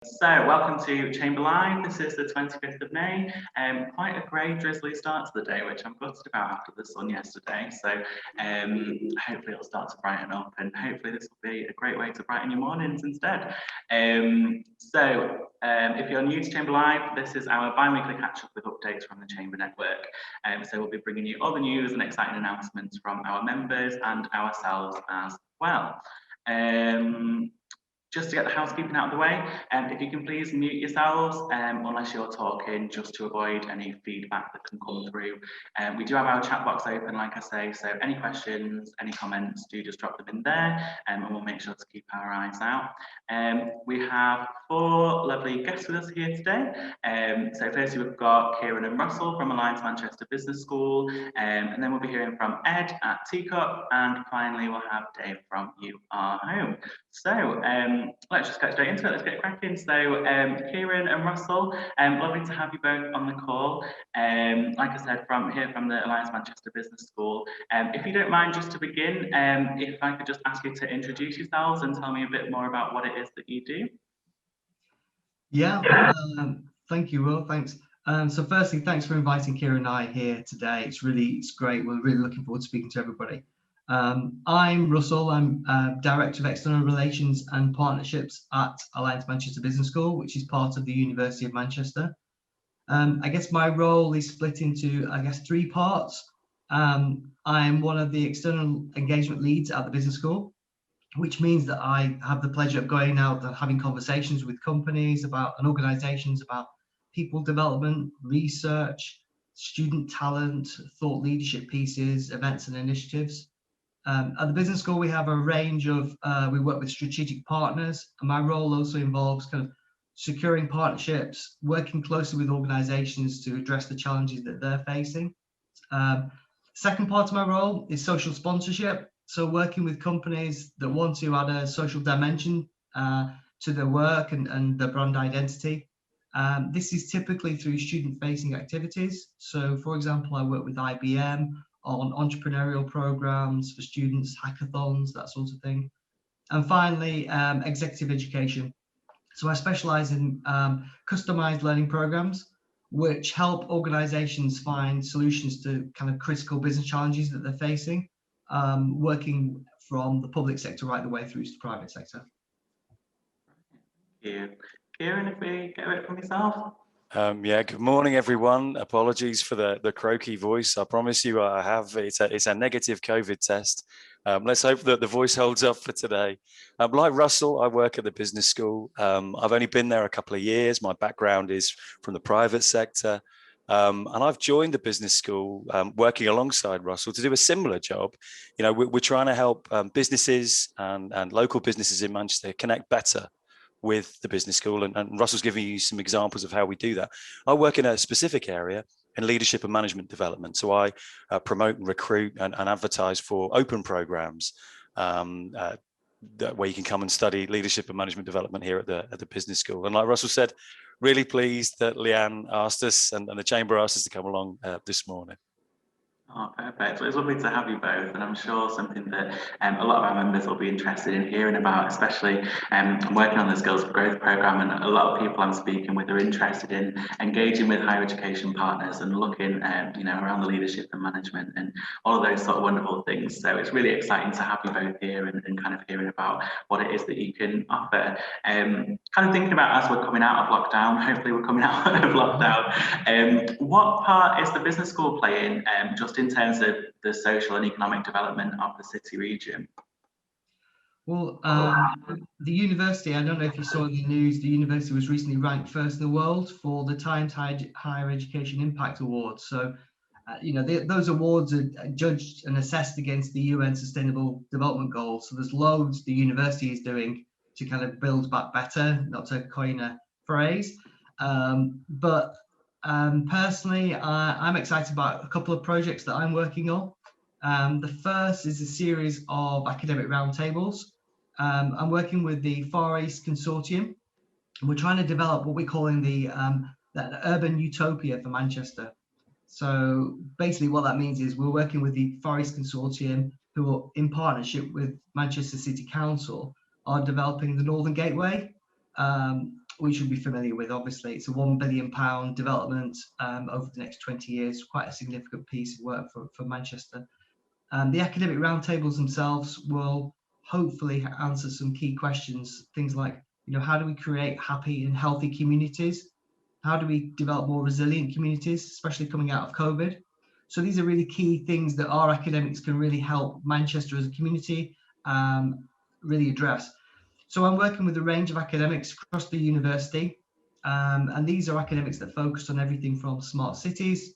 So, welcome to Chamber Live. This is the 25th of May. Quite a grey, drizzly start to the day, which I'm gutted about after the sun yesterday. So, hopefully it'll start to brighten up, and hopefully this will be a great way to brighten your mornings instead. If you're new to Chamber Live, this is our bi-weekly catch-up with updates from the Chamber Network. So we'll be bringing you all the news and exciting announcements from our members and ourselves as well. Just to get the housekeeping out of the way, if you can please mute yourselves unless you're talking, just to avoid any feedback that can come through. We do have our chat box open, like I say, so any questions, any comments, do just drop them in there, and we'll make sure to keep our eyes out. We have 4 lovely guests with us here today. So firstly, we've got Kieran and Russell from Alliance Manchester Business School, and then we'll be hearing from Ed at T-Cup, and finally we'll have Dave from You Are Home. So let's just get straight into it. Let's get cracking. So Kieran and Russell, lovely to have you both on the call. Like I said, from the Alliance Manchester Business School. If you don't mind, just to begin, if I could just ask you to introduce yourselves and tell me a bit more about what it is that you do. Yeah, thank you, Will. Thanks. So firstly, thanks for inviting Kieran and I here today. It's great. We're really looking forward to speaking to everybody. I'm Russell. I'm Director of External Relations and Partnerships at Alliance Manchester Business School, which is part of the University of Manchester. I guess my role is split into, 3 parts. I'm one of the external engagement leads at the business school, which means that I have the pleasure of going out and having conversations with companies and organizations about people development, research, student talent, thought leadership pieces, events and initiatives. At the business school, we have a range of, we work with strategic partners, and my role also involves kind of securing partnerships, working closely with organizations to address the challenges that they're facing. Second part of my role is social sponsorship. So working with companies that want to add a social dimension to their work and their brand identity. This is typically through student-facing activities. So for example, I work with IBM on entrepreneurial programs for students, hackathons, that sort of thing. And finally, executive education. So I specialize in customized learning programs, which help organizations find solutions to kind of critical business challenges that they're facing, working from the public sector right the way through to the private sector. Thank you. Kieran, if we get it from yourself. Yeah, good morning, everyone. Apologies for the croaky voice. I promise you I have. It's a negative COVID test. Let's hope that the voice holds up for today. Like Russell, I work at the business school. I've only been there a couple of years. My background is from the private sector. And I've joined the business school working alongside Russell to do a similar job. You know, we're trying to help businesses and local businesses in Manchester connect better with the business school, and Russell's giving you some examples of how we do that. I work in a specific area in leadership and management development, so I promote and recruit and advertise for open programs where you can come and study leadership and management development here at the business school. And like Russell said, really pleased that Leanne asked us and the Chamber asked us to come along this morning. Oh, perfect. Well, it's lovely to have you both, and I'm sure something that a lot of our members will be interested in hearing about, especially I'm working on the Skills for Growth programme, and a lot of people I'm speaking with are interested in engaging with higher education partners and looking around the leadership and management and all of those sort of wonderful things. So it's really exciting to have you both here and kind of hearing about what it is that you can offer. Kind of thinking about as we're coming out of lockdown, hopefully we're coming out of lockdown, what part is the business school playing just in terms of the social and economic development of the city region? Well, the university, I don't know if you saw in the news, the university was recently ranked first in the world for the Times Higher Education Impact Awards. So, those awards are judged and assessed against the UN Sustainable Development Goals. So there's loads the university is doing to kind of build back better, not to coin a phrase. Personally, I'm excited about a couple of projects that I'm working on. The first is a series of academic roundtables. I'm working with the Far East Consortium, and we're trying to develop what we're calling the urban utopia for Manchester. So basically what that means is we're working with the Far East Consortium, who are in partnership with Manchester City Council, are developing the Northern Gateway, which you'll be familiar with, obviously. It's a £1 billion development over the next 20 years, quite a significant piece of work for Manchester. The academic roundtables themselves will hopefully answer some key questions, things like, how do we create happy and healthy communities? How do we develop more resilient communities, especially coming out of COVID? So these are really key things that our academics can really help Manchester as a community really address. So I'm working with a range of academics across the university, and these are academics that focus on everything from smart cities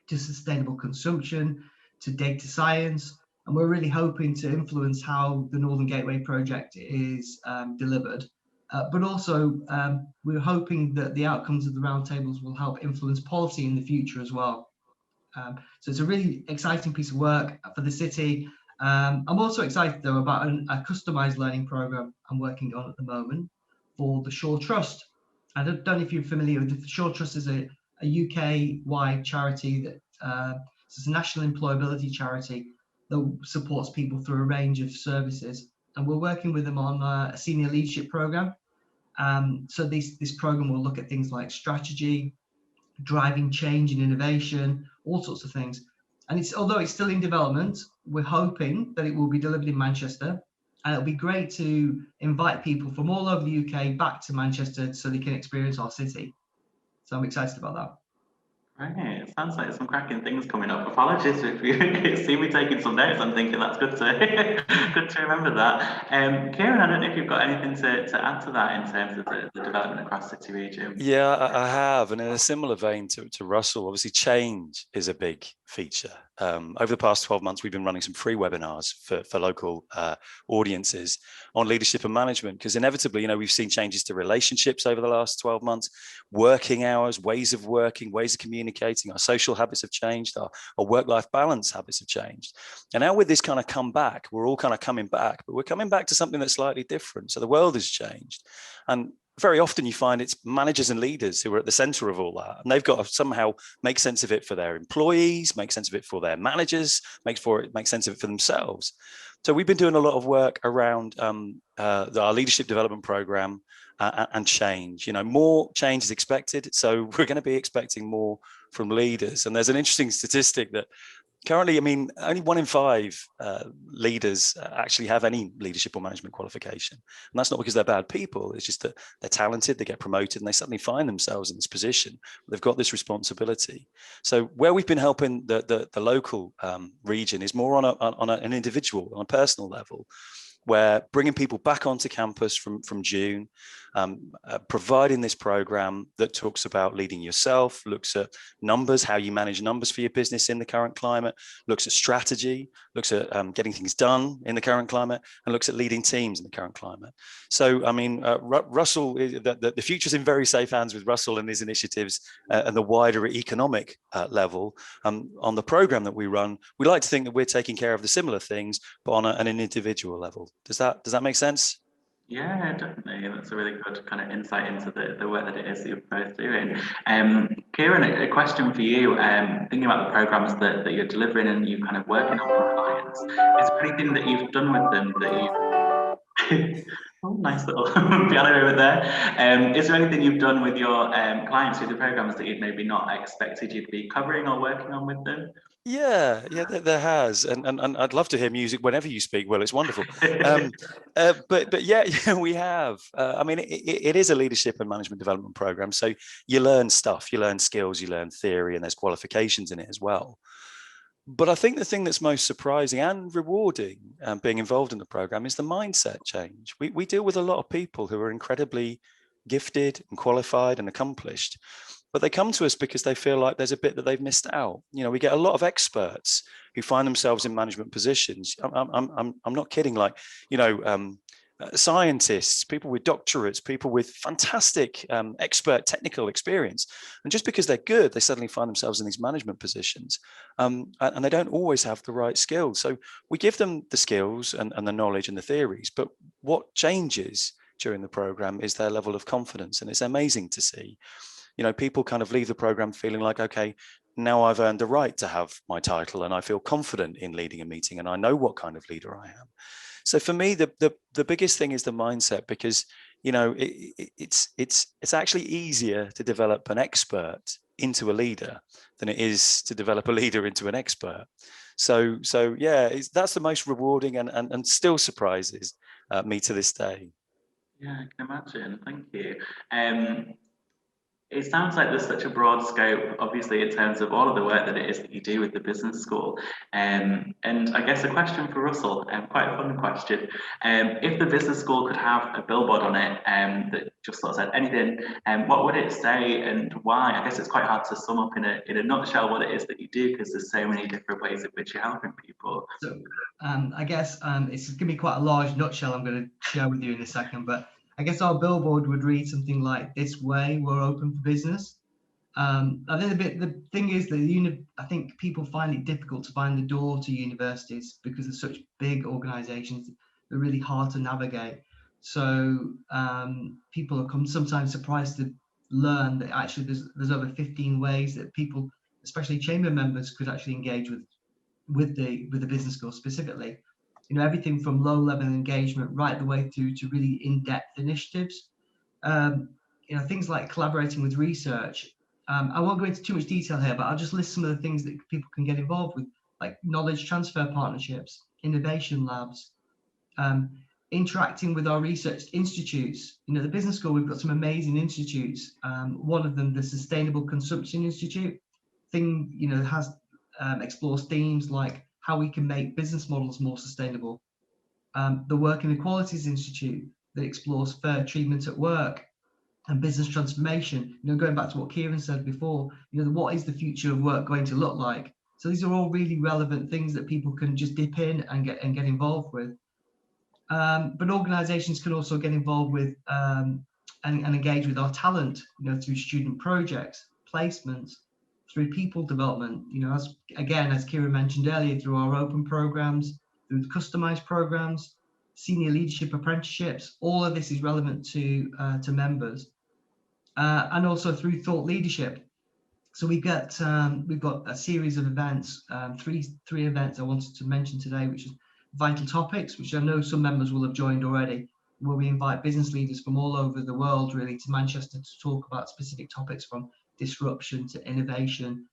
to sustainable consumption to data science. And we're really hoping to influence how the Northern Gateway project is delivered. But also, we're hoping that the outcomes of the roundtables will help influence policy in the future as well. So it's a really exciting piece of work for the city. I'm also excited though about a customised learning programme I'm working on at the moment for the Shaw Trust. I don't know if you're familiar with the Shaw Trust. Is a UK-wide charity that it's a national employability charity that supports people through a range of services, and we're working with them on a senior leadership programme. So this programme will look at things like strategy, driving change and innovation, all sorts of things. And although it's still in development, we're hoping that it will be delivered in Manchester. And it'll be great to invite people from all over the UK back to Manchester so they can experience our city. So I'm excited about that. Right, it sounds like some cracking things coming up. Apologies if you see me taking some notes. I'm thinking that's good to good to remember that. Kieran, I don't know if you've got anything to add to that in terms of the development across City Region. Yeah, I have, and in a similar vein to Russell, obviously change is a big feature. Over the past 12 months, we've been running some free webinars for local audiences on leadership and management, because inevitably, we've seen changes to relationships over the last 12 months, working hours, ways of working, ways of communicating, our social habits have changed, our work-life balance habits have changed. And now with this kind of comeback, we're all kind of coming back, but we're coming back to something that's slightly different. So the world has changed. And very often you find it's managers and leaders who are at the center of all that, and they've got to somehow make sense of it for their employees, make sense of it for their managers, make sense of it for themselves. So we've been doing a lot of work around our leadership development program and change. More change is expected, so we're going to be expecting more from leaders. And there's an interesting statistic that currently, only 1 in 5 leaders actually have any leadership or management qualification. And that's not because they're bad people. It's just that they're talented, they get promoted, and they suddenly find themselves in this position. They've got this responsibility. So where we've been helping the local region is more on an individual, on a personal level, where bringing people back onto campus from June, providing this program that talks about leading yourself, looks at numbers, how you manage numbers for your business in the current climate, looks at strategy, looks at getting things done in the current climate, and looks at leading teams in the current climate. So, Russell, the future's in very safe hands with Russell and his initiatives and the wider economic level. On the program that we run, we like to think that we're taking care of the similar things, but on an individual level. Does that make sense? Yeah, definitely. That's a really good kind of insight into the work that it is that you're both doing. Kieran, a question for you. Thinking about the programs that you're delivering and you kind of working on with clients, is there anything that you've done with them that you oh, nice little piano over there. Is there anything you've done with your clients through the programs that you'd maybe not expected you'd be covering or working on with them? Yeah, there has, and I'd love to hear music whenever you speak. Well, it's wonderful. But yeah, we have. It is a leadership and management development program, so you learn stuff, you learn skills, you learn theory, and there's qualifications in it as well. But I think the thing that's most surprising and rewarding being involved in the program is the mindset change. We deal with a lot of people who are incredibly gifted and qualified and accomplished, but they come to us because they feel like there's a bit that they've missed out. We get a lot of experts who find themselves in management positions. I'm not kidding. Scientists, people with doctorates, people with fantastic expert technical experience. And just because they're good, they suddenly find themselves in these management positions. And they don't always have the right skills. So we give them the skills and the knowledge and the theories, but what changes during the program is their level of confidence. And it's amazing to see. People kind of leave the program feeling like, okay, now I've earned the right to have my title and I feel confident in leading a meeting and I know what kind of leader I am. So for me, the biggest thing is the mindset, because you know, it's actually easier to develop an expert into a leader than it is to develop a leader into an expert. So yeah, that's the most rewarding and still surprises me to this day. Yeah, I can imagine. Thank you. It sounds like there's such a broad scope, obviously, in terms of all of the work that it is that you do with the business school. And I guess a question for Russell, quite a fun question. If the business school could have a billboard on it that just sort of said anything, what would it say and why? I guess it's quite hard to sum up in a nutshell what it is that you do, because there's so many different ways in which you're helping people. So I guess it's going to be quite a large nutshell I'm going to share with you in a second, but I guess our billboard would read something like, "This way, we're open for business." I think the thing is that I think people find it difficult to find the door to universities because they're such big organisations. They're really hard to navigate. So people are sometimes surprised to learn that actually there's over 15 ways that people, especially chamber members, could actually engage with the business school specifically. You know, everything from low level engagement right the way through to really in-depth initiatives. You know, things like collaborating with research. I won't go into too much detail here, but I'll just list some of the things that people can get involved with, like knowledge transfer partnerships, innovation labs, interacting with our research institutes. You know, the business school, we've got some amazing institutes. One of them, the Sustainable Consumption Institute, has explores themes like how we can make business models more sustainable. The Work Inequalities Institute that explores fair treatment at work and business transformation. You know, going back to what Kieran said before, you know, what is the future of work going to look like? So these are all really relevant things that people can just dip in and get involved with. But organisations can also get involved with and engage with our talent, you know, through student projects, placements, through people development, you know, as Kieran mentioned earlier, through our open programs, through customised programs, senior leadership apprenticeships. All of this is relevant to members, and also through thought leadership. So we've got a series of events, three events I wanted to mention today, which is Vital Topics, which I know some members will have joined already, where we invite business leaders from all over the world really to Manchester to talk about specific topics from disruption to innovation.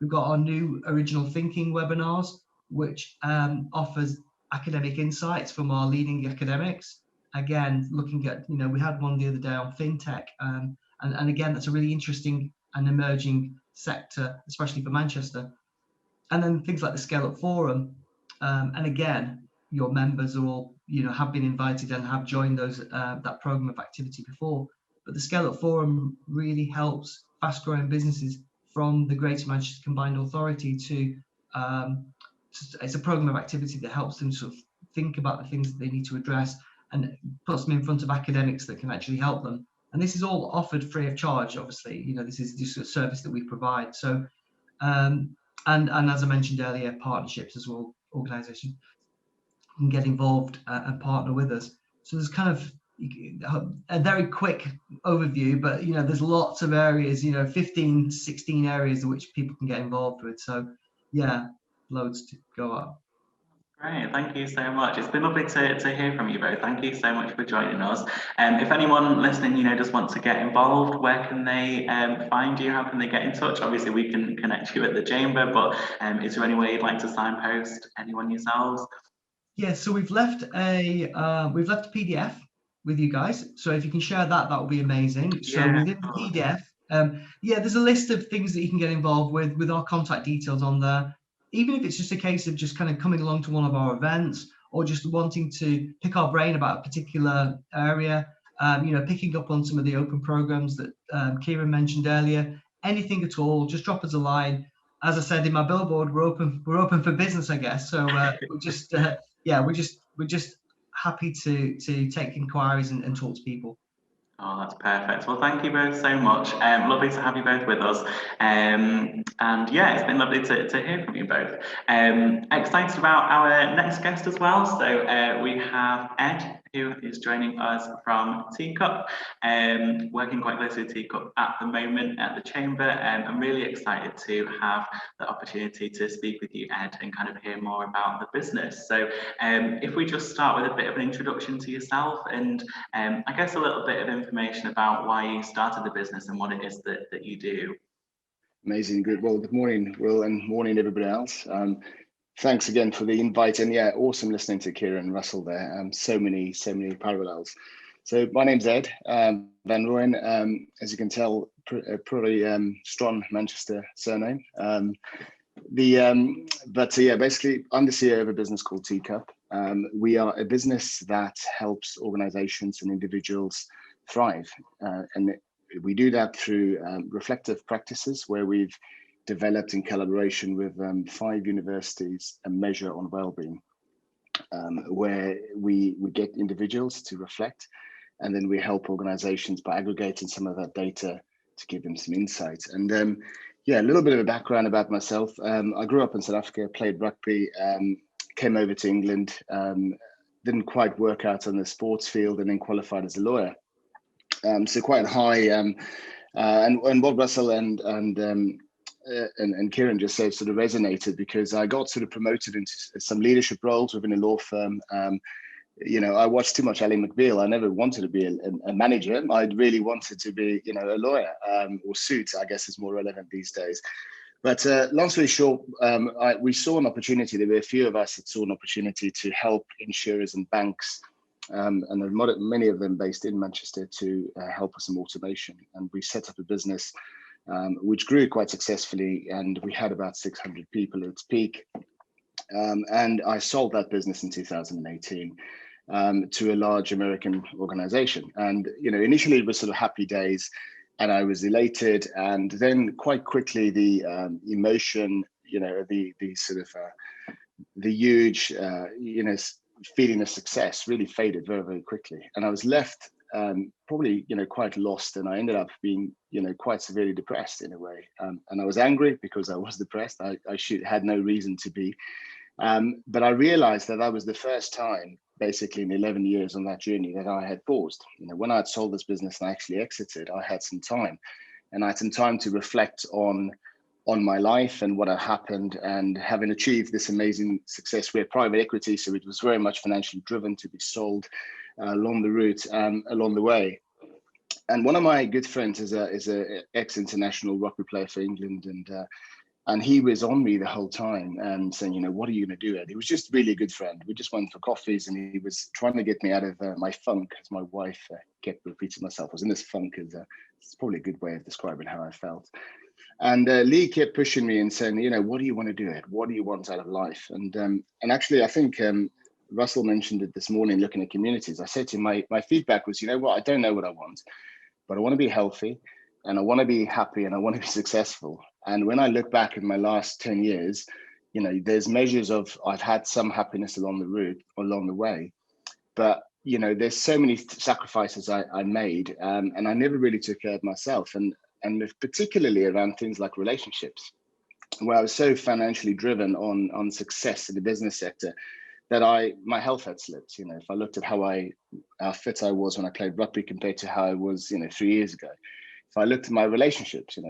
We've got our new original thinking webinars, which offers academic insights from our leading academics. Again, looking at, you know, we had one the other day on fintech, and again, that's a really interesting and emerging sector, especially for Manchester. And then things like the Scale Up Forum, and again, your members are all, you know, have been invited and have joined those that program of activity before. But the Scale Up Forum really helps fast-growing businesses from the Greater Manchester Combined Authority to it's a program of activity that helps them sort of think about the things that they need to address and puts them in front of academics that can actually help them. And this is all offered free of charge, obviously. You know, this is just a service that we provide. So, and as I mentioned earlier, partnerships as well. Organisations can get involved and partner with us. So there's kind of a very quick overview, but you know, there's lots of areas. You know, 15, 16 areas in which people can get involved with. So, yeah, loads to go up. Great, thank you so much. It's been lovely to hear from you both. Thank you so much for joining us. If anyone listening, you know, does want to get involved, where can they find you? How can they get in touch? Obviously, we can connect you at the chamber, but is there any way you'd like to signpost anyone yourselves? Yeah, so we've left a PDF with you guys. So if you can share that, that would be amazing. So Yeah, within the PDF, there's a list of things that you can get involved with our contact details on there. Even if it's just a case of just kind of coming along to one of our events or just wanting to pick our brain about a particular area, you know, picking up on some of the open programs that Kieran mentioned earlier, anything at all, just drop us a line. As I said in my billboard, we're open for business, I guess. So we're just we're just happy to take inquiries and talk to people. Oh, that's perfect. Well, thank you both so much. Lovely to have you both with us. And yeah, it's been lovely to hear from you both. Excited about our next guest as well. So we have Ed, who is joining us from T-Cup, working quite closely with T-Cup at the moment at the Chamber. I'm really excited to have the opportunity to speak with you, Ed, and kind of hear more about the business. So if we just start with a bit of an introduction to yourself and I guess a little bit of information about why you started the business and what it is that you do. Amazing, good. Well, good morning, Will, and morning everybody else. Thanks again for the invite, and yeah, awesome listening to Kieran and Russell there. So many parallels. So my name's Ed Van Rooyen. As you can tell, pretty strong Manchester surname. Basically, I'm the CEO of a business called T-Cup. We are a business that helps organisations and individuals thrive, and we do that through reflective practices where we've developed in collaboration with 5 universities a measure on wellbeing, where we get individuals to reflect, and then we help organizations by aggregating some of that data to give them some insights. And a little bit of a background about myself. I grew up in South Africa, played rugby, came over to England, didn't quite work out on the sports field, and then qualified as a lawyer. So quite high, and what Russell and Kieran just said sort of resonated, because I got sort of promoted into some leadership roles within a law firm. I watched too much Ally McBeal. I never wanted to be a manager. I really wanted to be, a lawyer, or suit, I guess is more relevant these days. But long story short, we saw an opportunity. There were a few of us that saw an opportunity to help insurers and banks, and many of them based in Manchester, to help with some automation. And we set up a business which grew quite successfully, and we had about 600 people at its peak. And I sold that business in 2018 to a large American organization. And initially it was sort of happy days, and I was elated. And then quite quickly the emotion, the sort of the huge, feeling of success really faded very, very quickly. And I was left probably quite lost, and I ended up being quite severely depressed in a way, and I was angry because I was depressed. I had no reason to be, but I realized that was the first time basically in 11 years on that journey that I had paused. When I had sold this business and I actually exited, I had some time, and I had some time to reflect on my life and what had happened, and having achieved this amazing success. We're private equity, so it was very much financially driven to be sold along the route, along the way. And one of my good friends is a ex-international rugby player for England, and he was on me the whole time and saying, what are you going to do, Ed? He was just really a good friend. We just went for coffees, and he was trying to get me out of my funk, as my wife kept repeating myself. I was in this funk. It's probably a good way of describing how I felt. And Lee kept pushing me and saying, what do you want to do, Ed? What do you want out of life? And actually, I think Russell mentioned it this morning, looking at communities. I said to him, my feedback was, I don't know what I want, but I want to be healthy, and I want to be happy, and I want to be successful. And when I look back at my last 10 years, there's measures of I've had some happiness along the way, but there's so many sacrifices I made, and I never really took care of myself, and particularly around things like relationships, where I was so financially driven on success in the business sector that my health had slipped. If I looked at how fit I was when I played rugby compared to how I was 3 years ago. If I looked at my relationships, I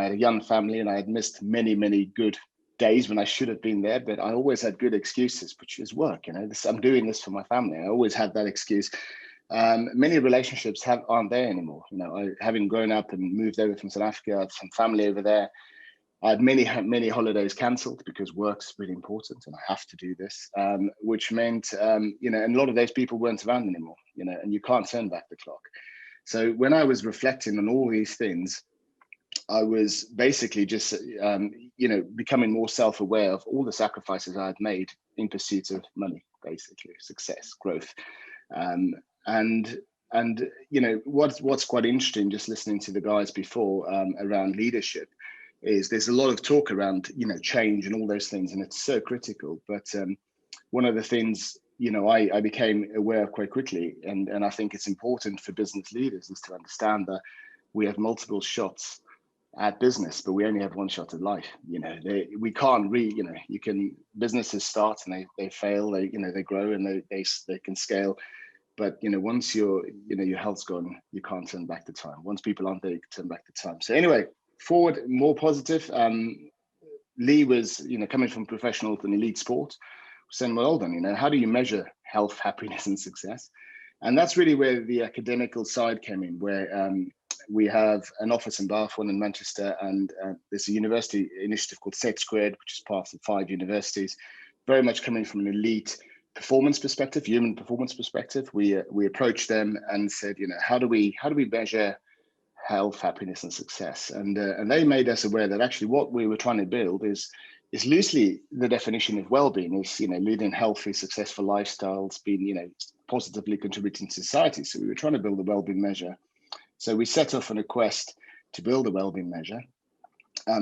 had a young family, and I had missed many, many good days when I should have been there, but I always had good excuses, which is work. I'm doing this for my family. I always had that excuse. Many relationships aren't there anymore. Having grown up and moved over from South Africa, I had some family over there. I had many holidays cancelled because work's really important, and I have to do this, which meant, and a lot of those people weren't around anymore, and you can't turn back the clock. So when I was reflecting on all these things, I was basically just, becoming more self-aware of all the sacrifices I had made in pursuit of money, basically success, growth, and what's quite interesting, just listening to the guys before around leadership, is there's a lot of talk around change and all those things, and it's so critical. But one of the things I became aware of quite quickly, and I think it's important for business leaders, is to understand that we have multiple shots at business, but we only have one shot at life. We can't businesses start and they fail, they grow, and they can scale, But once your health's gone, you can't turn back the time. Once people aren't there, you can turn back the time. So anyway, forward, more positive. Lee was, coming from professional and elite sport, saying, well, hold on, how do you measure health, happiness, and success? And that's really where the academical side came in, where we have an office in Bath, one in Manchester, and there's a university initiative called Set Squared, which is part of 5 universities, very much coming from an elite performance perspective, human performance perspective. We approached them and said, how do we measure health, happiness, and success? And they made us aware that actually what we were trying to build is loosely the definition of well-being is, leading healthy, successful lifestyles, being, positively contributing to society. So we were trying to build a well-being measure. So we set off on a quest to build a well-being measure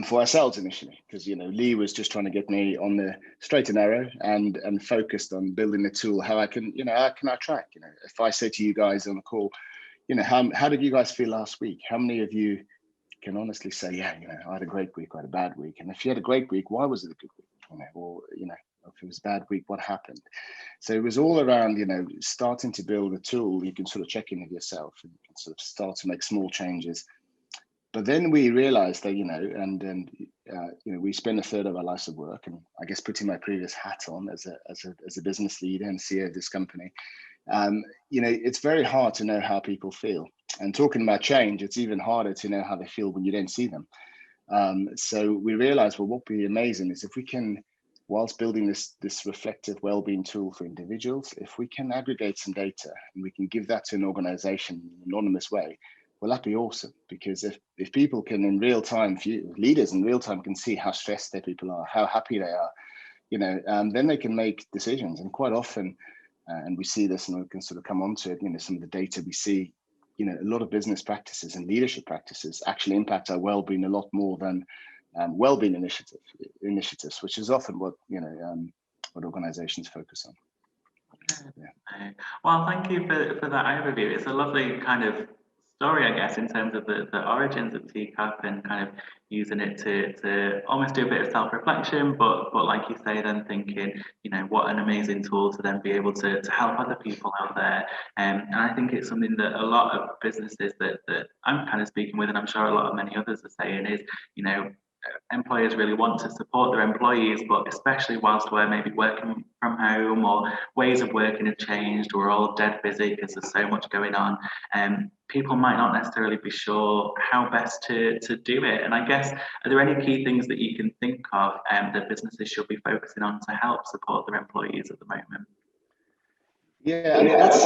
for ourselves initially, because Lee was just trying to get me on the straight and narrow and focused on building a tool. How can I track? If I say to you guys on the call, how did you guys feel last week? How many of you can honestly say, yeah, I had a great week, I had a bad week? And if you had a great week, why was it a good week? Or if it was a bad week, what happened? So it was all around, starting to build a tool you can sort of check in with yourself and you can sort of start to make small changes. But then we realized that, we spend a third of our lives at work, and I guess putting my previous hat on as a business leader and CEO of this company, it's very hard to know how people feel. And talking about change, it's even harder to know how they feel when you don't see them. So we realized, well, what would be amazing is if we can, whilst building this reflective well-being tool for individuals, if we can aggregate some data and we can give that to an organization in an anonymous way, well, that'd be awesome. Because if people can in real time, leaders in real time can see how stressed their people are, how happy they are, then they can make decisions. And quite often, and we see this, and we can sort of come on to it, some of the data we see, a lot of business practices and leadership practices actually impact our well-being a lot more than well-being initiatives, which is often what organizations focus on. Yeah. Well, thank you for that overview. It's a lovely kind of story, I guess, in terms of the origins of T-Cup and kind of using it to almost do a bit of self-reflection, but like you say, then thinking, what an amazing tool to then be able to help other people out there. And I think it's something that a lot of businesses that I'm kind of speaking with, and I'm sure a lot of many others are saying is, employers really want to support their employees, but especially whilst we're maybe working from home or ways of working have changed, we're all dead busy because there's so much going on, and people might not necessarily be sure how best to do it. And I guess, are there any key things that you can think of that businesses should be focusing on to help support their employees at the moment? Yeah, I mean, that's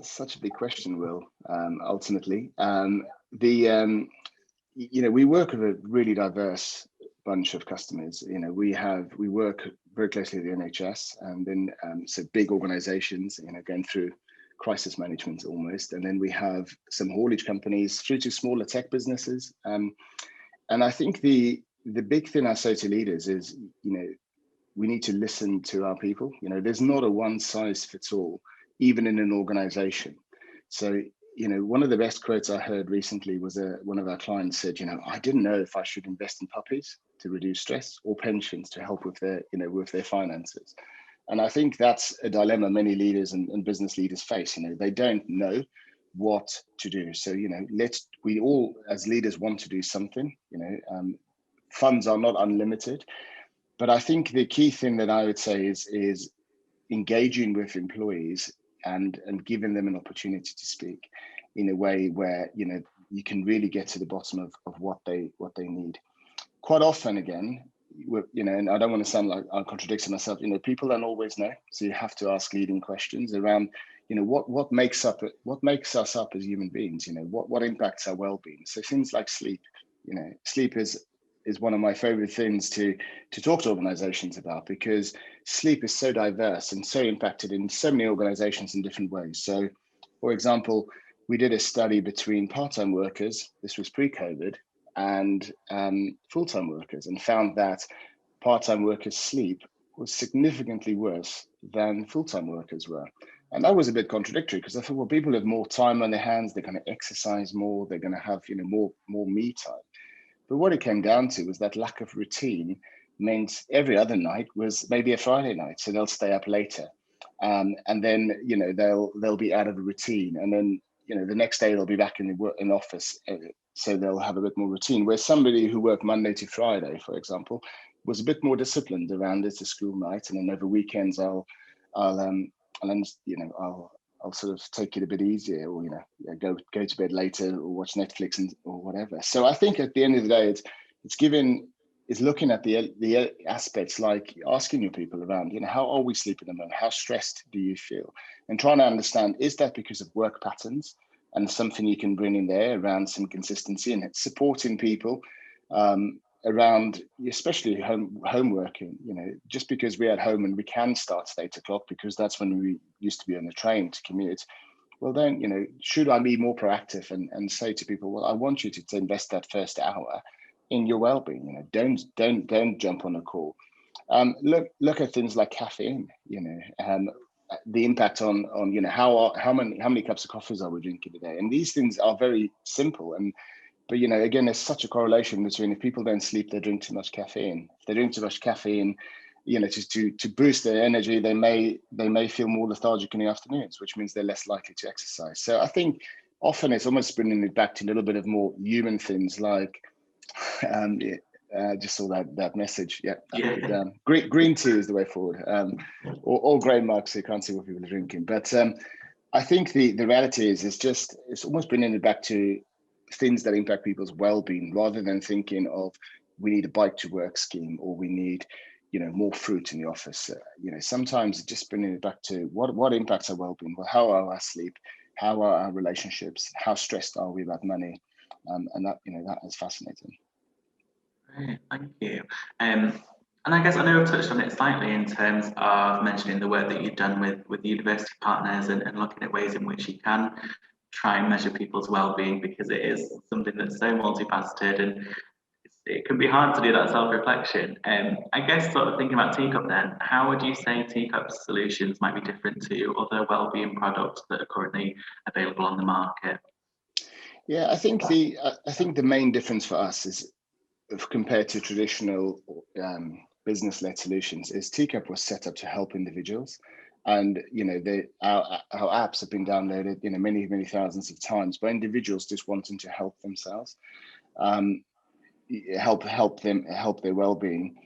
such a big question, Will. Ultimately, we work with a really diverse bunch of customers. We work very closely with the NHS, and then so big organizations, going through crisis management almost. And then we have some haulage companies through to smaller tech businesses. And I think the big thing I say to leaders is, we need to listen to our people. There's not a one size fits all, even in an organization. So, one of the best quotes I heard recently was one of our clients said, I didn't know if I should invest in puppies to reduce stress or pensions to help with their finances. And I think that's a dilemma many leaders and business leaders face. They don't know what to do. So, we all as leaders want to do something. Funds are not unlimited. But I think the key thing that I would say is engaging with employees and giving them an opportunity to speak in a way where you can really get to the bottom of what they need. Quite often, again, and I don't want to sound like I'm contradicting myself. People don't always know, so you have to ask leading questions around what makes us up as human beings. What impacts our well-being. So things like sleep. Sleep is one of my favorite things to talk to organizations about, because sleep is so diverse and so impacted in so many organizations in different ways. So, for example, we did a study between part-time workers, this was pre-COVID, and full-time workers, and found that part-time workers' sleep was significantly worse than full-time workers were. And that was a bit contradictory, because I thought, well, people have more time on their hands, they're going to exercise more, they're going to have more me time. But what it came down to was that lack of routine meant every other night was maybe a Friday night, so they'll stay up later. and then they'll be out of the routine, and then the next day they'll be back in the office, so they'll have a bit more routine. Where somebody who worked Monday to Friday, for example, was a bit more disciplined around it's a school night, and then over weekends I'll sort of take it a bit easier, or go to bed later, or watch Netflix or whatever. So I think at the end of the day, it's looking at the aspects, like asking your people around, how are we sleeping at the moment? How stressed do you feel? And trying to understand, is that because of work patterns, and something you can bring in there around some consistency, and supporting people around, especially home working. Just because we're at home and we can start at 8 o'clock because that's when we used to be on the train to commute. Well, then, should I be more proactive and say to people, well, I want you to invest that first hour in your well-being. Don't jump on a call. Look at things like caffeine. The impact on how many cups of coffees are we drinking a day, and these things are very simple. But again, there's such a correlation between, if people don't sleep, they drink too much caffeine. If they drink too much caffeine, to boost their energy, they may feel more lethargic in the afternoons, which means they're less likely to exercise. So I think often it's almost bringing it back to a little bit of more human things, like just saw that message. Yeah. Green tea is the way forward, or grey mugs, so you can't see what people are drinking. But I think the reality is it's almost bringing it back to things that impact people's well-being, rather than thinking of, we need a bike to work scheme, or we need more fruit in the office. Sometimes it's just bringing it back to what impacts our well-being. Well, how are our sleep? How are our relationships? How stressed are we about money? And that that is fascinating. Great, thank you. And I guess I know I've touched on it slightly in terms of mentioning the work that you've done with university partners, and looking at ways in which you can try and measure people's well-being, because it is something that's so multifaceted, and it can be hard to do that self-reflection. I guess, sort of thinking about T-Cup then, how would you say T-Cup's solutions might be different to other well-being products that are currently available on the market? Yeah, I think the main difference for us is, compared to traditional business-led solutions, is T-Cup was set up to help individuals. And our apps have been downloaded many thousands of times by individuals just wanting to help themselves, help their well-being.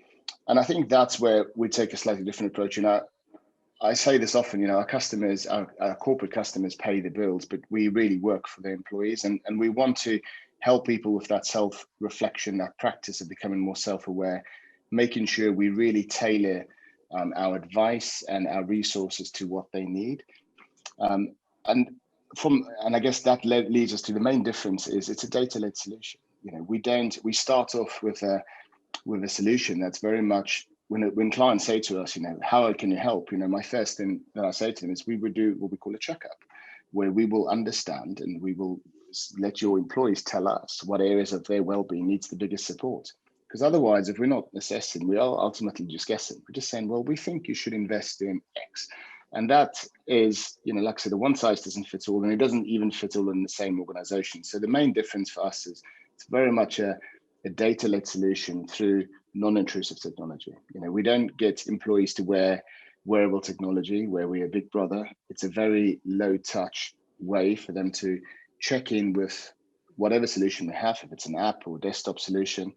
And I think that's where we take a slightly different approach. I say this often, our customers, our corporate customers pay the bills, but we really work for the employees, and we want to help people with that self-reflection, that practice of becoming more self-aware, making sure we really tailor our advice and our resources to what they need. And I guess that leads us to the main difference is, it's a data-led solution. We start off with a solution that's very much, when clients say to us, how can you help? My first thing that I say to them is, we would do what we call a checkup, where we will understand and we will let your employees tell us what areas of their well-being needs the biggest support. Because otherwise, if we're not assessing, we are ultimately just guessing. We're just saying, well, we think you should invest in X. And that is, like I said, the one size doesn't fit all, and it doesn't even fit all in the same organization. So the main difference for us is, it's very much a data-led solution through non-intrusive technology. We don't get employees to wear wearable technology where we're a big brother. It's a very low-touch way for them to check in with whatever solution we have, if it's an app or desktop solution.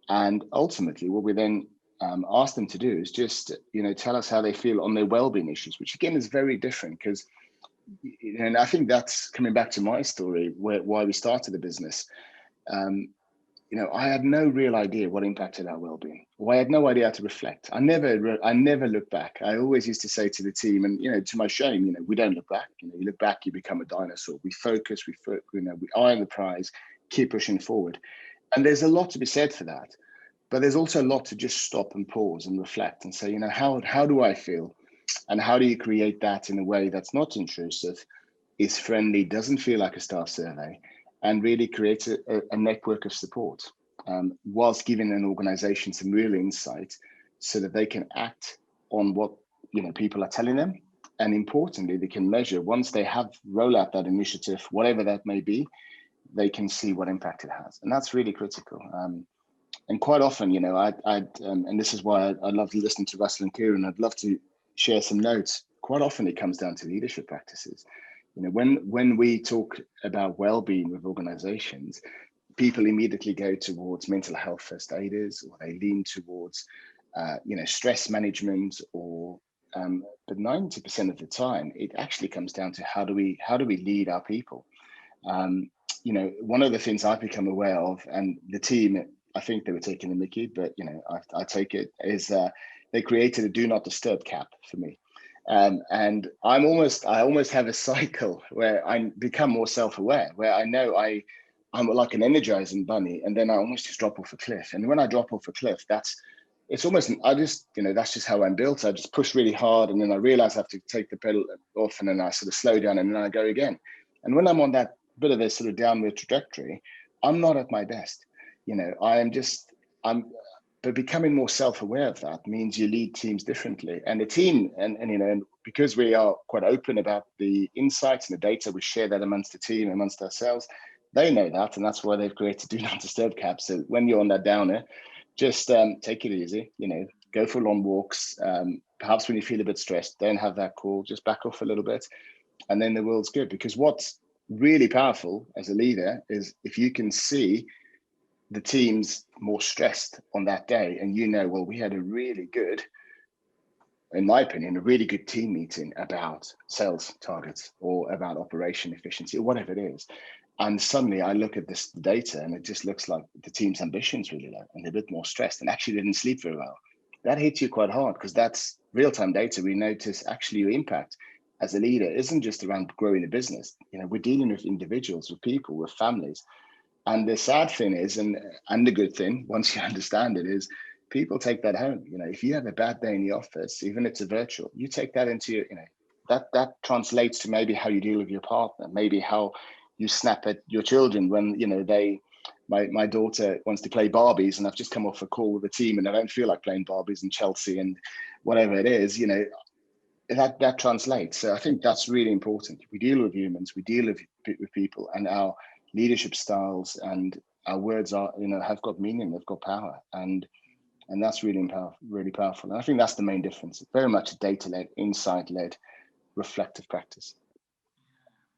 And ultimately, what we then ask them to do is just, tell us how they feel on their well-being issues, which again is very different, because, and I think that's coming back to my story, why we started the business. I had no real idea what impacted our well-being, or I had no idea how to reflect. I never look back. I always used to say to the team, and to my shame, we don't look back. You look back, you become a dinosaur. We focus, we eye on the prize, keep pushing forward. And there's a lot to be said for that, but there's also a lot to just stop and pause and reflect and say, how do I feel, and how do you create that in a way that's not intrusive, is friendly, doesn't feel like a staff survey, and really creates a network of support, whilst giving an organization some real insight, so that they can act on what people are telling them, and importantly, they can measure, once they have roll out that initiative, whatever that may be, they can see what impact it has, and that's really critical. And quite often, and this is why I love listening to Russell and Kieran. I'd love to share some notes quite often it comes down to leadership practices. You know, when we talk about well-being with organizations, people immediately go towards mental health first aiders, or they lean towards stress management, or but 90% of the time it actually comes down to how do we lead our people. One of the things I've become aware of, and the team, I think they were taking the mickey, but I take it, is they created a do not disturb cap for me. And I almost have a cycle where I become more self-aware, where I know I'm like an energizing bunny, and then I almost just drop off a cliff. And when I drop off a cliff, that's just how I'm built. I just push really hard, and then I realize I have to take the pedal off, and then I sort of slow down, and then I go again. And when I'm on that bit of a sort of downward trajectory, I'm not at my best. But becoming more self-aware of that means you lead teams differently. And the team, and because we are quite open about the insights and the data, we share that amongst the team, amongst ourselves. They know that, and that's why they've created do not disturb caps. So when you're on that downer, just take it easy. Go for long walks. Perhaps when you feel a bit stressed, don't have that call. Just back off a little bit, and then the world's good. Because what's really powerful as a leader is if you can see the team's more stressed on that day, and well, we had a really good, in my opinion, a really good team meeting about sales targets or about operation efficiency or whatever it is. And suddenly I look at the data, and it just looks like the team's ambition's really low, and they're a bit more stressed, and actually didn't sleep very well. That hits you quite hard, because that's real-time data. We notice actually your impact as a leader isn't just around growing a business. We're dealing with individuals, with people, with families. And the sad thing is, and the good thing, once you understand it, is people take that home. If you have a bad day in the office, even if it's a virtual, you take that into your, that translates to maybe how you deal with your partner, maybe how you snap at your children when, my daughter wants to play Barbies, and I've just come off a call with the team, and I don't feel like playing Barbies in Chelsea and whatever it is, that translates. So I think that's really important. We deal with humans, we deal with people, and our leadership styles and our words are, have got meaning, they've got power, and that's really powerful. And I think that's the main difference. It's very much a data-led, insight-led, reflective practice.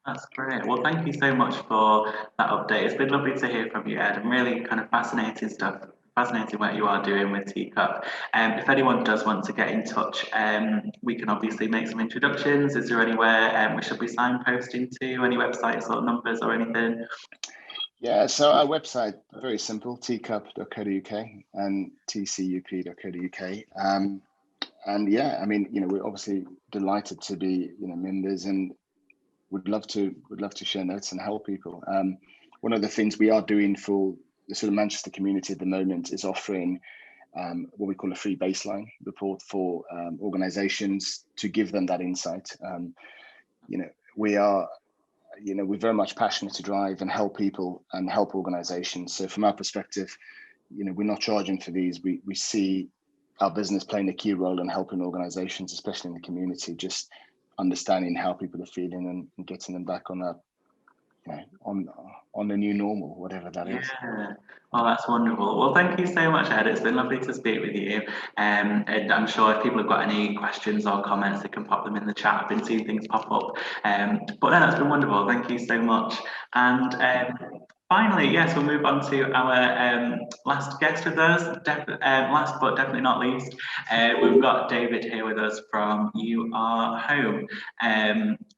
That's great. Well, thank you so much for that update. It's been lovely to hear from you, Ed, and really kind of fascinating what you are doing with T-Cup. If anyone does want to get in touch, we can obviously make some introductions. Is there anywhere we should be signposting to, any websites or numbers or anything? Yeah, so our website, very simple, tcup.co.uk and tcup.co.uk. And yeah, I mean, we're obviously delighted to be, members, and would love to share notes and help people. One of the things we are doing for the sort of Manchester community at the moment is offering what we call a free baseline report for organizations to give them that insight. We're very much passionate to drive and help people and help organizations. So from our perspective, we're not charging for these. We see our business playing a key role in helping organizations, especially in the community, just understanding how people are feeling and getting them back on that, on the new normal, whatever that is. Yeah. Oh, that's wonderful. Well, thank you so much, Ed. It's been lovely to speak with you. And I'm sure if people have got any questions or comments, they can pop them in the chat. I've been seeing things pop up. But no, that's been wonderful. Thank you so much. And finally, yes, we'll move on to our last guest with us. Last but definitely not least, we've got David here with us from You Are Home.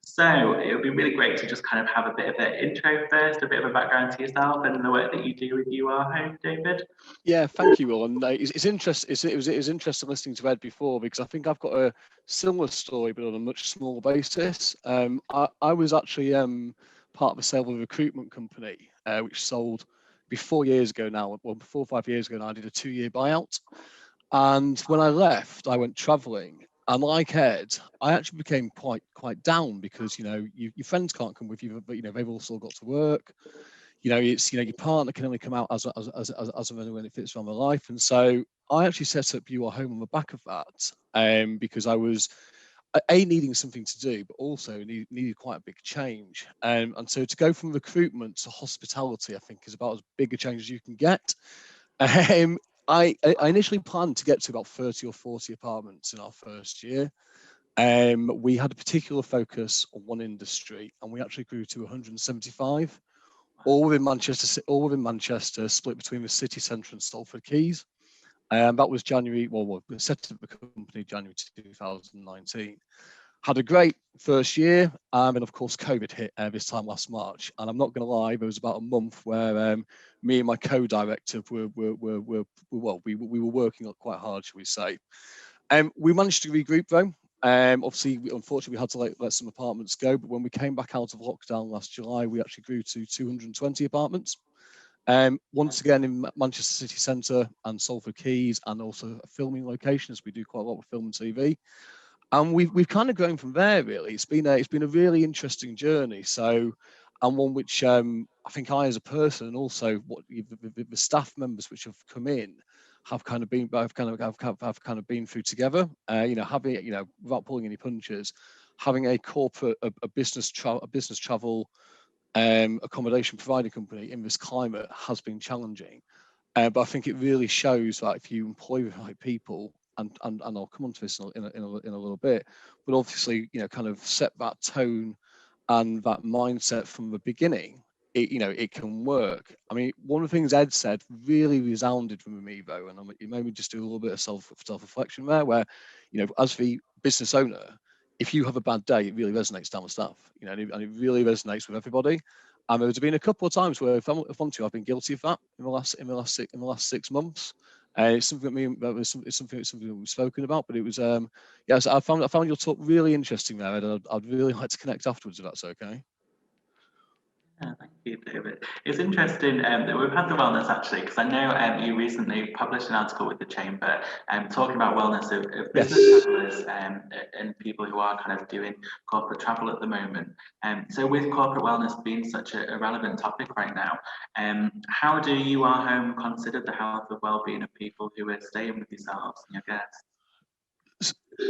So it would be really great to just kind of have a bit of an intro first, a bit of a background to yourself and the work that you do with You Are Home, David. Yeah, thank you, Will. And it's interesting. It was interesting listening to Ed before, because I think I've got a similar story, but on a much smaller basis. I was actually part of a sale of a recruitment company, which sold 4 years ago now. Well, 4 or 5 years ago now, I did a 2-year buyout. And when I left, I went traveling. And like Ed, I actually became quite down, because your friends can't come with you, but they've all still got to work. It's your partner can only come out as and when it fits around their life. And so I actually set up You Are Home on the back of that, because I was needing something to do, but also needed quite a big change. And so to go from recruitment to hospitality, I think, is about as big a change as you can get. I initially planned to get to about 30 or 40 apartments in our first year. We had a particular focus on one industry, and we actually grew to 175, all within Manchester, split between the city centre and Salford Quays. That was January. Well, we set up the company January 2019. Had a great first year, and of course COVID hit this time last March. And I'm not going to lie, there was about a month where me and my co-director we were working quite hard, shall we say. We managed to regroup though. Obviously, unfortunately, we had to let some apartments go, but when we came back out of lockdown last July, we actually grew to 220 apartments. Once again in Manchester city centre and Salford Quays, and also filming locations. We do quite a lot of film and TV. And we've kind of grown from there, really. It's been a really interesting journey. So, and one which I think I, as a person, and also what the staff members which have come in, have kind of been been through together. Having, without pulling any punches, having a corporate, a business travel accommodation providing company in this climate has been challenging. But I think it really shows that if you employ the right people, and I'll come on to this in a little bit, but obviously, kind of set that tone and that mindset from the beginning, it can work. I mean, one of the things Ed said really resounded from me though, and it made me just do a little bit of self-reflection there, where, as the business owner, if you have a bad day, it really resonates down the staff, and it really resonates with everybody. And there's been a couple of times where, if I want to, I've been guilty of that in the last 6 months. It's something it's something we've spoken about, but it was yes, I found your talk really interesting there, and I'd really like to connect afterwards if that's okay. Yeah, thank you, David. It's interesting that we've had the wellness actually, because I know you recently published an article with the Chamber talking about wellness of business travellers and people who are kind of doing corporate travel at the moment. So with corporate wellness being such a relevant topic right now, how do you, our home, consider the health and well-being of people who are staying with yourselves and your guests?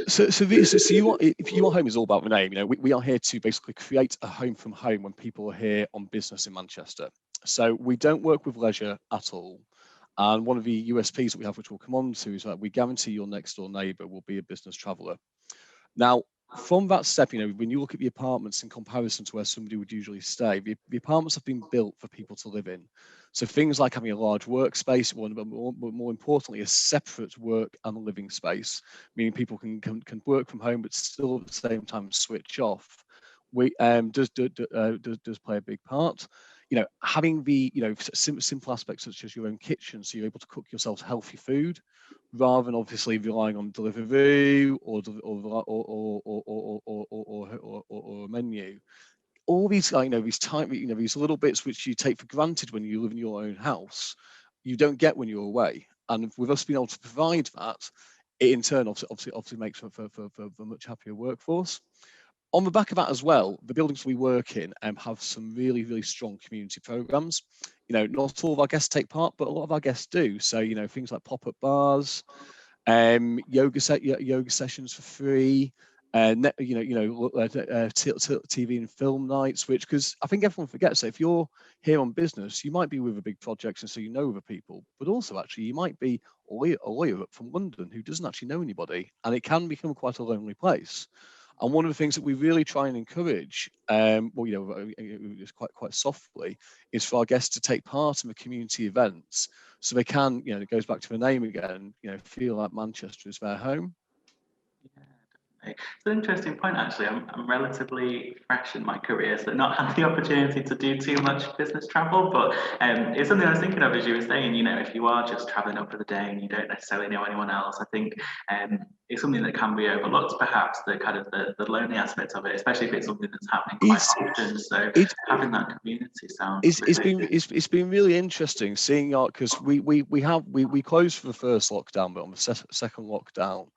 If you are home is all about the name. We are here to basically create a home from home when people are here on business in Manchester. So we don't work with leisure at all. And one of the USPs that we have, which we'll come on to, is that we guarantee your next door neighbour will be a business traveller. Now, from that step, when you look at the apartments in comparison to where somebody would usually stay, the apartments have been built for people to live in. So things like having a large workspace, but more importantly, a separate work and living space, meaning people can work from home but still at the same time switch off. Does play a big part. Having the simple aspects such as your own kitchen, so you're able to cook yourselves healthy food, rather than obviously relying on delivery or a menu. All these, these little bits which you take for granted when you live in your own house, you don't get when you're away. And with us being able to provide that, it in turn obviously makes for a much happier workforce. On the back of that as well, the buildings we work in have some really, really strong community programs. Not all of our guests take part, but a lot of our guests do. So, things like pop-up bars, yoga sessions for free, TV and film nights, because I think everyone forgets that if you're here on business, you might be with a big project and so you know other people, but also actually you might be a lawyer from London who doesn't actually know anybody, and it can become quite a lonely place. And one of the things that we really try and encourage, quite softly, is for our guests to take part in the community events, so they can, it goes back to the name again, feel like Manchester is their home. It's an interesting point, actually. I'm relatively fresh in my career, so not had the opportunity to do too much business travel, but it's something I was thinking of as you were saying, if you are just traveling up for the day and you don't necessarily know anyone else, I think it's something that can be overlooked, perhaps, the kind of the lonely aspect of it, especially if it's something that's happening quite often. So having that community sounds it's been really interesting seeing, because we closed for the first lockdown, but on the second lockdown,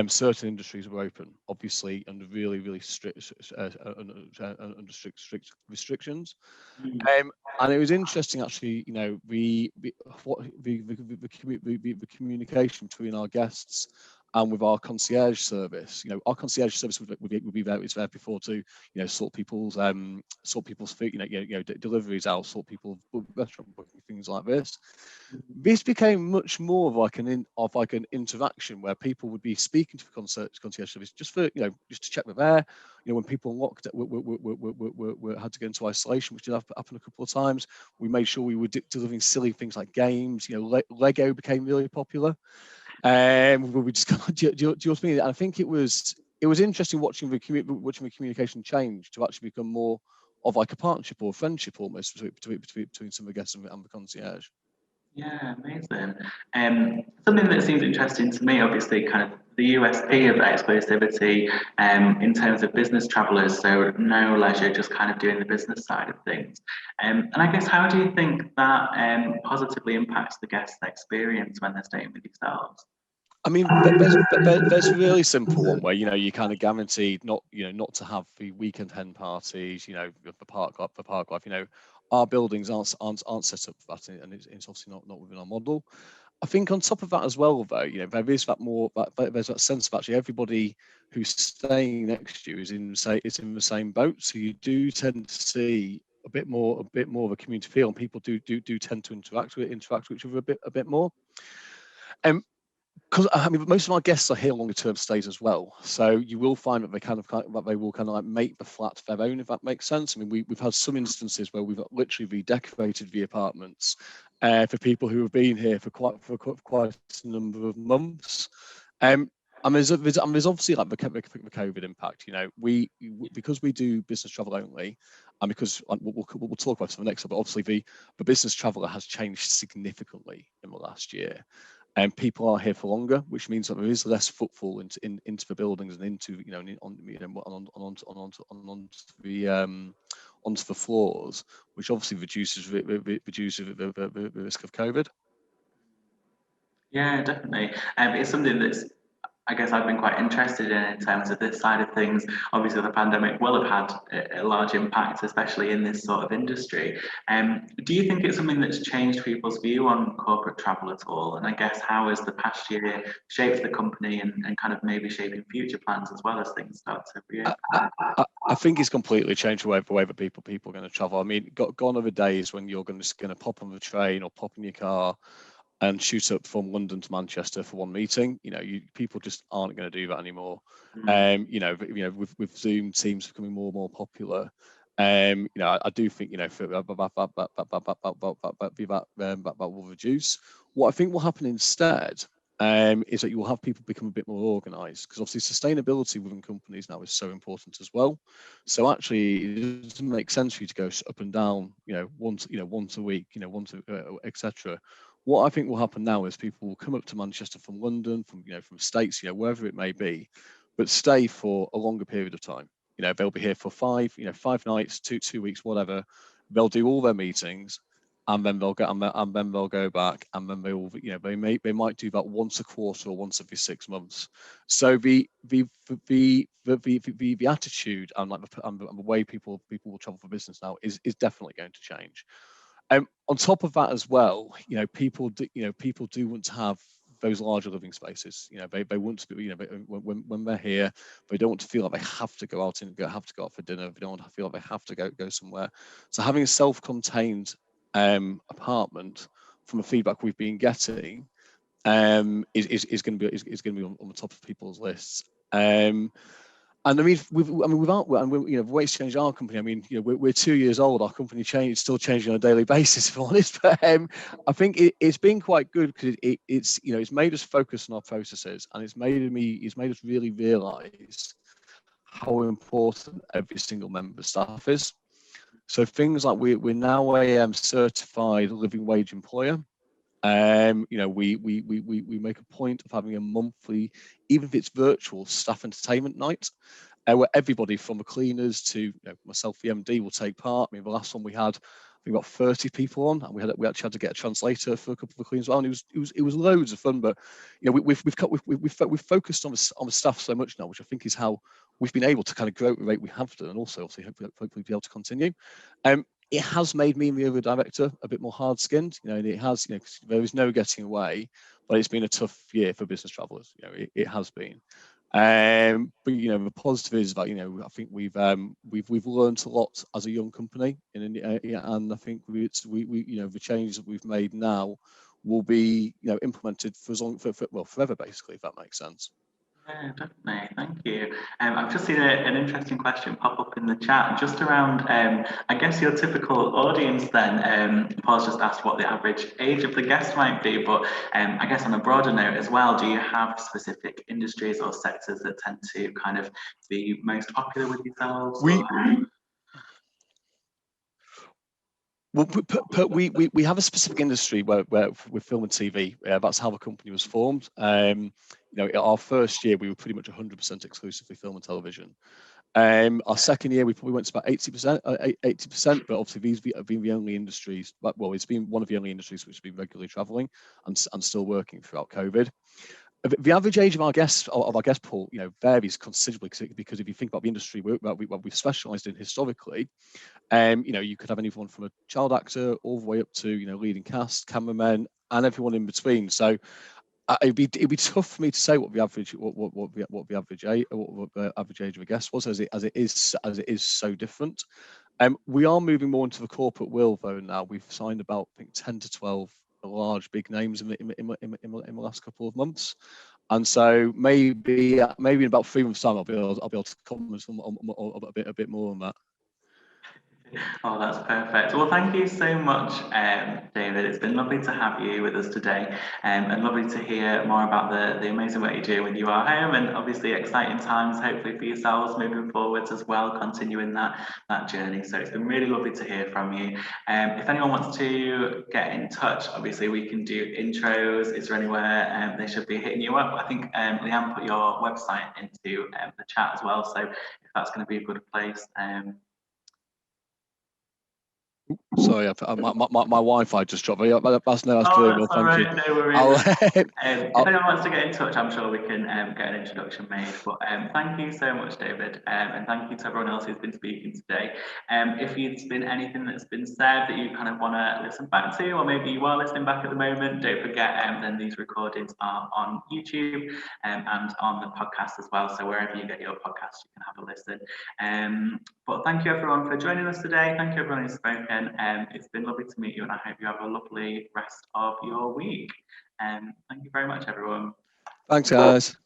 certain industries were open, obviously under really, really strict restrictions. And it was interesting, actually, the communication between our guests and with our concierge service. Our concierge service would be there. It's there before to, sort people's food, deliveries out, sort people's restaurant booking, things like this. this became much more of like an interaction where people would be speaking to the concierge service just for, just to check the air. When people locked had to go into isolation, which did happen a couple of times. We made sure we were delivering silly things like games. Lego became really popular. We just do you know what I mean? And I think it was interesting watching the communication change to actually become more of like a partnership or a friendship almost between some of the guests and the concierge. Yeah, amazing. Something that seems interesting to me, obviously, kind of the USP of exclusivity in terms of business travellers, so no leisure, just kind of doing the business side of things. And I guess, how do you think that positively impacts the guest experience when they're staying with yourselves? I mean, there's a really simple one where you kind of guaranteed not to have the weekend hen parties, the park life. Our buildings aren't set up for that, and it's obviously not within our model. I think on top of that as well, though, there is there's that sense of actually everybody who's staying next to you is in the same boat. So you do tend to see a bit more of a community feel, and people do tend to interact with each other a bit more. Because most of our guests are here longer term stays as well, so you will find that they will like make the flat their own, if that makes sense. I mean, we've had some instances where we've literally redecorated the apartments for people who have been here for quite a number of months. And there's obviously like the COVID impact. Because we do business travel only, and because we'll talk about it for the next one, but obviously the business traveller has changed significantly in the last year. And people are here for longer, which means that there is less footfall into the buildings and into onto the floors, which obviously reduces the risk of COVID. Yeah, definitely. It's something that's, I guess, I've been quite interested in terms of this side of things. Obviously, the pandemic will have had a large impact, especially in this sort of industry. Do you think it's something that's changed people's view on corporate travel at all? And I guess, how has the past year shaped the company and kind of maybe shaping future plans as well as things start to reopen? I think it's completely changed the way that people are going to travel. I mean, gone are the days when you're going to pop on the train or pop in your car and shoot up from London to Manchester for one meeting. People just aren't going to do that anymore. With Zoom Teams becoming more and more popular, I do think that will reduce. What I think will happen instead is that you will have people become a bit more organised, because obviously sustainability within companies now is so important as well. So actually, it doesn't make sense for you to go up and down, once a week, etc. What I think will happen now is people will come up to Manchester from London, from States, wherever it may be, but stay for a longer period of time. They'll be here for 5 nights, 2 weeks, whatever. They'll do all their meetings, and then they'll go back, and then they might do that once a quarter or once every 6 months. So the attitude and the way people will travel for business now is definitely going to change. On top of that as well, people do want to have those larger living spaces. They want to be, when they're here, they don't want to feel like they have to go out for dinner. They don't want to feel like they have to go somewhere. So having a self-contained apartment, from the feedback we've been getting, is going to be on the top of people's lists. And I mean, the way it's changed our company. I mean, we're 2 years old. Our company still changing on a daily basis, if I'm honest. But I think it's been quite good, because it's made us focus on our processes, and it's made us really realise how important every single member of staff is. So things like we're now a certified living wage employer. We make a point of having a monthly, even if it's virtual, staff entertainment night, where everybody from the cleaners to myself, the MD, will take part. I mean, the last one we had, we got 30 people on, and we actually had to get a translator for a couple of the cleaners as well, and it was loads of fun. But we've focused on the staff so much now, which I think is how we've been able to kind of grow at the rate we have done, and also obviously hopefully be able to continue. It has made me and the other director a bit more hard-skinned. It has, there is no getting away, but it's been a tough year for business travellers. It has been. But the positive is that I think we've learned a lot as a young company, and I think the changes that we've made now will be, you know, implemented for as long, well, forever, basically, if that makes sense. Yeah, definitely. Thank you. I've just seen an interesting question pop up in the chat, just around, I guess, your typical audience then. Paul's just asked what the average age of the guest might be, but I guess on a broader note as well, do you have specific industries or sectors that tend to kind of be most popular with yourselves? Well, we have a specific industry where with film and TV. That's how the company was formed. You know, our first year we were pretty much 100% exclusively film and television. Our second year we probably went to about 80%, but obviously these have been the only industries. Well, it's been one of the only industries which has been regularly travelling and still working throughout COVID. The average age of our guest pool, you know, varies considerably because if you think about the industry we've specialised in historically, you know, you could have anyone from a child actor all the way up to, you know, leading cast, cameramen, and everyone in between. So it'd be tough for me to say what the average average age of a guest was, as it is so different. We are moving more into the corporate world though now. We've signed about, I think, 10 to 12 large big names in the last couple of months, and so maybe in about 3 months' time I'll be able to comment on a bit more on that. Oh, that's perfect. Well, thank you so much, David. It's been lovely to have you with us today, and lovely to hear more about the amazing work you do when you are home, and obviously exciting times, hopefully for yourselves moving forwards as well, continuing that journey. So it's been really lovely to hear from you. If anyone wants to get in touch, obviously we can do intros. Is there anywhere they should be hitting you up? I think Leanne put your website into the chat as well, so if that's going to be a good place. Sorry, my Wi-Fi just dropped. That's no, that's doing. Well, Thank right, you. No worries. If anyone wants to get in touch, I'm sure we can get an introduction made. But thank you so much, David, and thank you to everyone else who's been speaking today. If there's been anything that's been said that you kind of want to listen back to, or maybe you are listening back at the moment, don't forget then these recordings are on YouTube and on the podcast as well. So wherever you get your podcast, you can have a listen. But thank you everyone for joining us today. Thank you everyone who's spoken. It's been lovely to meet you, and I hope you have a lovely rest of your week. Thank you very much, everyone. Thanks, guys.